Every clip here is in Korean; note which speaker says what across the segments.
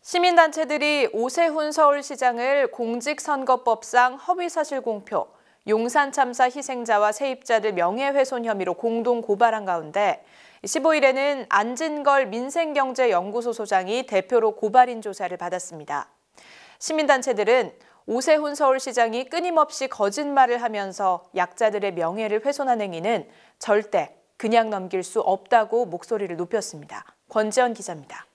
Speaker 1: 시민단체들이 오세훈 서울시장을 공직선거법상 허위사실 공표, 용산 참사 희생자와 세입자들 명예훼손 혐의로 공동 고발한 가운데 15일에는 안진걸 민생경제연구소 소장이 대표로 고발인 조사를 받았습니다. 시민단체들은 오세훈 서울시장이 끊임없이 거짓말을 하면서 약자들의 명예를 훼손한 행위는 절대 그냥 넘길 수 없다고 목소리를 높였습니다. 권지연 기자입니다.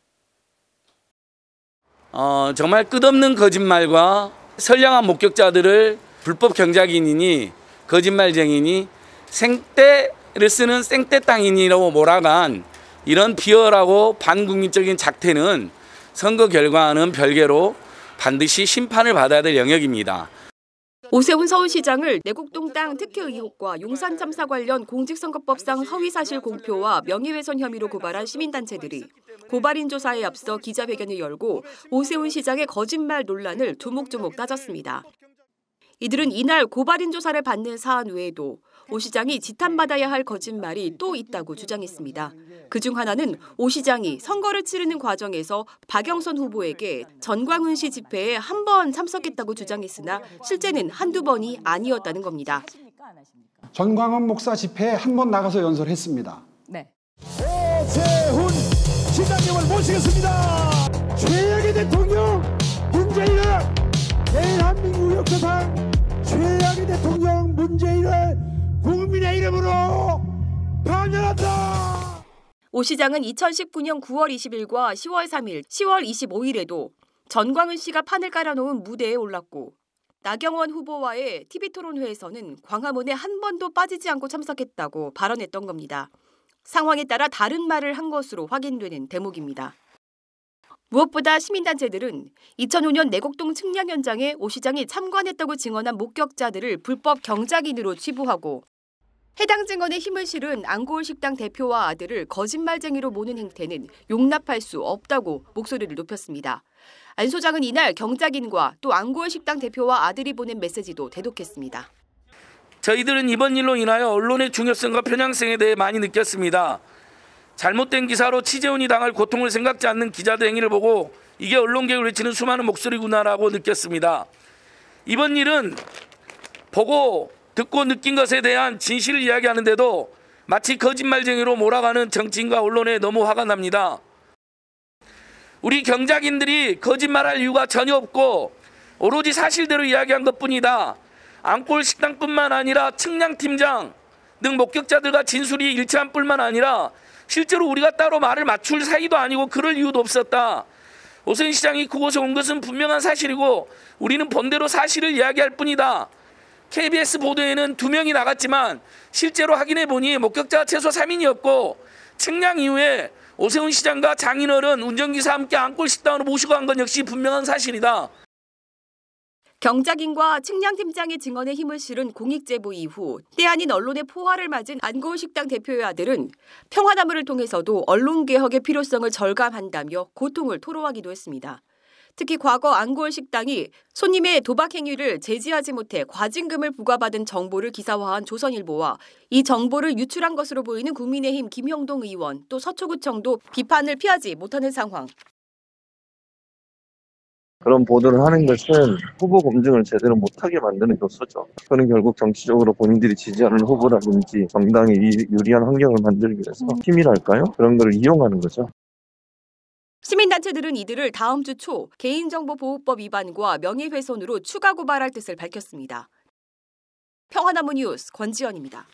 Speaker 2: 정말 끝없는 거짓말과 선량한 목격자들을 불법 경작인이니 거짓말쟁이니 생떼를 쓰는 생떼땅인이라고 몰아간 이런 비열하고 반국민적인 작태는 선거 결과와는 별개로 반드시 심판을 받아야 될 영역입니다.
Speaker 3: 오세훈 서울시장을 내곡동 땅 특혜 의혹과 용산 참사 관련 공직선거법상 허위사실 공표와 명예훼손 혐의로 고발한 시민단체들이 고발인 조사에 앞서 기자회견을 열고 오세훈 시장의 거짓말 논란을 조목조목 따졌습니다. 이들은 이날 고발인 조사를 받는 사안 외에도 오 시장이 지탄받아야 할 거짓말이 또 있다고 주장했습니다. 그중 하나는 오 시장이 선거를 치르는 과정에서 박영선 후보에게 전광훈 씨 집회에 한 번 참석했다고 주장했으나 실제는 한두 번이 아니었다는 겁니다.
Speaker 4: 전광훈 목사 집회에 한 번 나가서 연설했습니다.
Speaker 5: 네. 오세훈 시장님을 모시겠습니다. 최악의 대통령 문재인을 대한민국 역사상 최악의 대통령 문재인을 국민의 이름으로 파면한다.
Speaker 3: 오 시장은 2019년 9월 20일과 10월 3일, 10월 25일에도 전광훈 씨가 판을 깔아놓은 무대에 올랐고 나경원 후보와의 TV토론회에서는 광화문에 한 번도 빠지지 않고 참석했다고 발언했던 겁니다. 상황에 따라 다른 말을 한 것으로 확인되는 대목입니다. 무엇보다 시민단체들은 2005년 내곡동 측량 현장에 오 시장이 참관했다고 증언한 목격자들을 불법 경작인으로 치부하고 해당 증언에 힘을 실은 안고을 식당 대표와 아들을 거짓말쟁이로 모는 행태는 용납할 수 없다고 목소리를 높였습니다. 안 소장은 이날 경작인과 또 안고을 식당 대표와 아들이 보낸 메시지도 대독했습니다.
Speaker 2: 저희들은 이번 일로 인하여 언론의 중요성과 편향성에 대해 많이 느꼈습니다. 잘못된 기사로 취재원이 당할 고통을 생각지 않는 기자들 행위를 보고 이게 언론개혁을 외치는 수많은 목소리구나라고 느꼈습니다. 이번 일은 보고 듣고 느낀 것에 대한 진실을 이야기하는데도 마치 거짓말쟁이로 몰아가는 정치인과 언론에 너무 화가 납니다. 우리 경작인들이 거짓말할 이유가 전혀 없고 오로지 사실대로 이야기한 것뿐이다. 안골 식당뿐만 아니라 측량팀장 등 목격자들과 진술이 일치한 뿐만 아니라 실제로 우리가 따로 말을 맞출 사이도 아니고 그럴 이유도 없었다. 오세훈 시장이 그곳에 온 것은 분명한 사실이고 우리는 본대로 사실을 이야기할 뿐이다. KBS 보도에는 2명이 나갔지만 실제로 확인해 보니 목격자가 최소 3인이었고 측량 이후에 오세훈 시장과 장인어른 운전기사 함께 안골 식당으로 모시고 간 건 역시 분명한 사실이다.
Speaker 3: 경작인과 측량팀장의 증언에 힘을 실은 공익제보 이후 때 아닌 언론의 포화를 맞은 안고을 식당 대표의 아들은 평화나무를 통해서도 언론개혁의 필요성을 절감한다며 고통을 토로하기도 했습니다. 특히 과거 안고을 식당이 손님의 도박 행위를 제지하지 못해 과징금을 부과받은 정보를 기사화한 조선일보와 이 정보를 유출한 것으로 보이는 국민의힘 김형동 의원 또 서초구청도 비판을 피하지 못하는 상황.
Speaker 6: 그런 보도를 하는 것은 후보 검증을 제대로 못하게 만드는 요소죠. 그는 결국 정치적으로 본인들이 지지하는 후보라든지 정당에 유리한 환경을 만들기 위해서 힘이랄까요? 그런 걸 이용하는 거죠.
Speaker 3: 시민단체들은 이들을 다음 주 초 개인정보보호법 위반과 명예훼손으로 추가 고발할 뜻을 밝혔습니다. 평화나무 뉴스 권지연입니다.